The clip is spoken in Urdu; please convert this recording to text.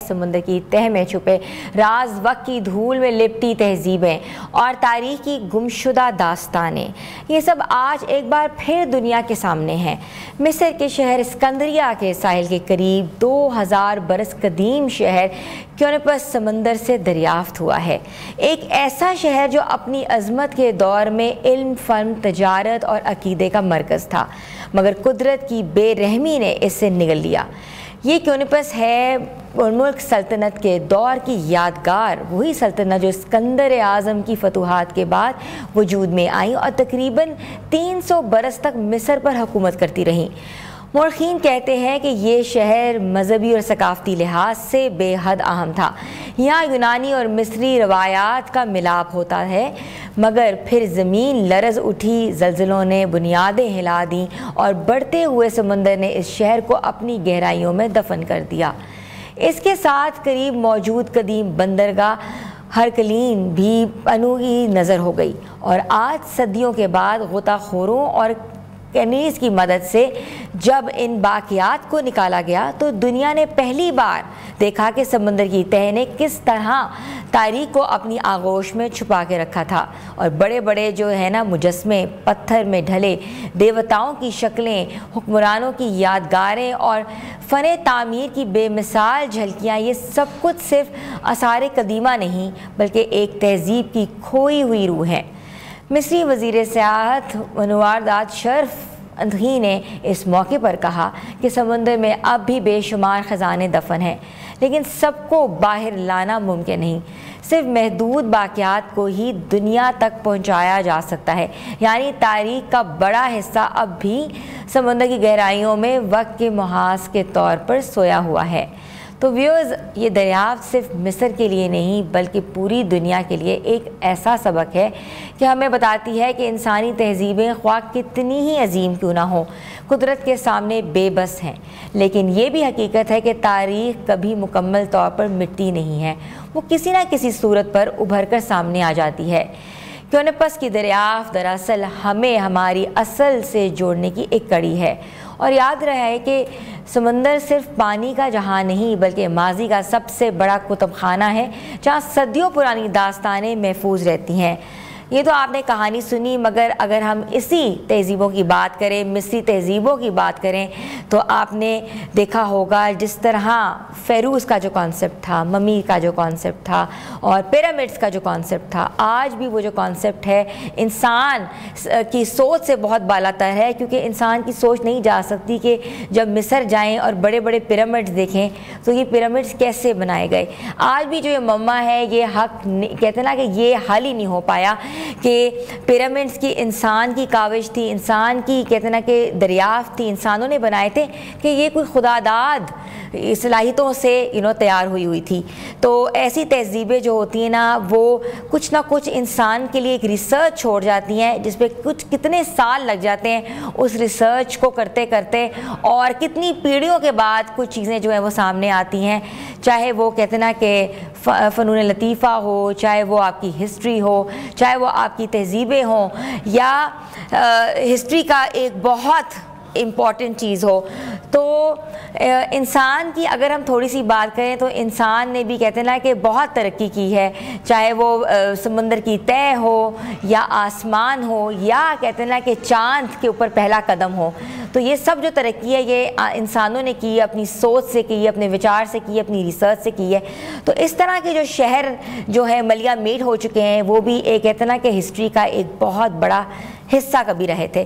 سمندر کی تہ میں چھپے راز، وقت کی دھول میں لپٹی تہذیبیں اور تاریخ کی گمشدہ داستانیں، یہ سب آج ایک بار پھر دنیا کے سامنے ہیں۔ مصر کے شہر اسکندریہ کے ساحل کے قریب 2000 برس قدیم شہر کیونیپس سمندر سے دریافت ہوا ہے، ایک ایسا شہر جو اپنی عظمت کے دور میں علم، فن، تجارت اور عقیدے کا مرکز تھا، مگر قدرت کی بے رحمی نے اس سے نگل لیا۔ یہ کیونیپس ہے ملک سلطنت کے دور کی یادگار، وہی سلطنت جو اسکندر اعظم کی فتوحات کے بعد وجود میں آئیں اور تقریباً 300 برس تک مصر پر حکومت کرتی رہیں۔ مورخین کہتے ہیں کہ یہ شہر مذہبی اور ثقافتی لحاظ سے بے حد اہم تھا۔ یہاں یونانی اور مصری روایات کا ملاپ ہوتا ہے، مگر پھر زمین لرز اٹھی، زلزلوں نے بنیادیں ہلا دیں اور بڑھتے ہوئے سمندر نے اس شہر کو اپنی گہرائیوں میں دفن کر دیا۔ اس کے ساتھ قریب موجود قدیم بندرگاہ ہرکلین بھی انوئی نظر ہو گئی، اور آج صدیوں کے بعد غوطہ خوروں اور کینیز کی مدد سے جب ان باقیات کو نکالا گیا تو دنیا نے پہلی بار دیکھا کہ سمندر کی تہ نے کس طرح تاریخ کو اپنی آغوش میں چھپا کے رکھا تھا، اور بڑے بڑے جو ہے نا مجسمے، پتھر میں ڈھلے دیوتاؤں کی شکلیں، حکمرانوں کی یادگاریں اور فن تعمیر کی بے مثال جھلکیاں، یہ سب کچھ صرف آثار قدیمہ نہیں بلکہ ایک تہذیب کی کھوئی ہوئی روح ہے۔ مصری وزیر سیاحت انور داد شرف اندھی نے اس موقع پر کہا کہ سمندر میں اب بھی بے شمار خزانے دفن ہیں، لیکن سب کو باہر لانا ممکن نہیں، صرف محدود باقیات کو ہی دنیا تک پہنچایا جا سکتا ہے، یعنی تاریخ کا بڑا حصہ اب بھی سمندر کی گہرائیوں میں وقت کے محاذ کے طور پر سویا ہوا ہے۔ تو ویورز، یہ دریافت صرف مصر کے لیے نہیں بلکہ پوری دنیا کے لیے ایک ایسا سبق ہے کہ ہمیں بتاتی ہے کہ انسانی تہذیبیں خواہ کتنی ہی عظیم کیوں نہ ہوں، قدرت کے سامنے بے بس ہیں، لیکن یہ بھی حقیقت ہے کہ تاریخ کبھی مکمل طور پر مٹتی نہیں ہے، وہ کسی نہ کسی صورت پر ابھر کر سامنے آ جاتی ہے۔ کیونیپس کی دریافت دراصل ہمیں ہماری اصل سے جوڑنے کی ایک کڑی ہے، اور یاد رہے کہ سمندر صرف پانی کا جہاں نہیں بلکہ ماضی کا سب سے بڑا کتب خانہ ہے، جہاں صدیوں پرانی داستانیں محفوظ رہتی ہیں۔ یہ تو آپ نے کہانی سنی، مگر اگر ہم اسی تہذیبوں کی بات کریں، مصری تہذیبوں کی بات کریں، تو آپ نے دیکھا ہوگا جس طرح فیروز کا جو کانسیپٹ تھا، ممی کا جو کانسیپٹ تھا اور پیرامڈس کا جو کانسیپٹ تھا، آج بھی وہ جو کانسیپٹ ہے انسان کی سوچ سے بہت بالا تر ہے، کیونکہ انسان کی سوچ نہیں جا سکتی کہ جب مصر جائیں اور بڑے بڑے پیرامڈس دیکھیں تو یہ پیرامڈس کیسے بنائے گئے۔ آج بھی جو یہ مما ہے، یہ حق کہتے ہیں نا کہ یہ حل ہی نہیں ہو پایا کہ پیرامڈس کی انسان کی کاوش تھی، انسان کی کہتے ہیں نا کہ دریافت تھی، انسانوں نے بنائے تھے، کہ یہ کوئی خدا داد صلاحیتوں سے تیار ہوئی تھی۔ تو ایسی تہذیبیں جو ہوتی ہیں نا، وہ کچھ نہ کچھ انسان کے لیے ایک ریسرچ چھوڑ جاتی ہیں، جس پہ کتنے سال لگ جاتے ہیں اس ریسرچ کو کرتے کرتے، اور کتنی پیڑھیوں کے بعد کچھ چیزیں جو ہیں وہ سامنے آتی ہیں، چاہے وہ کہتے ہیں نا کہ فنون لطیفہ ہو، چاہے وہ آپ کی ہسٹری ہو، چاہے وہ آپ کی تہذیبیں ہوں، یا ہسٹری کا ایک بہت امپورٹنٹ چیز ہو۔ تو انسان کی اگر ہم تھوڑی سی بات کریں تو انسان نے بھی کہتے ہیں نا کہ بہت ترقی کی ہے، چاہے وہ سمندر کی تہ ہو یا آسمان ہو یا کہتے ہیں نا کہ چاند کے اوپر پہلا قدم ہو، تو یہ سب جو ترقی ہے یہ انسانوں نے کی ہے، اپنی سوچ سے کی ہے، اپنے وچار سے کی ہے، اپنی ریسرچ سے کی ہے۔ تو اس طرح کے جو شہر جو ہے ملیا میٹ ہو چکے ہیں، وہ بھی ایک کہتے ہیں نا کہ ہسٹری کا ایک بہت بڑا حصہ کبھی رہے تھے۔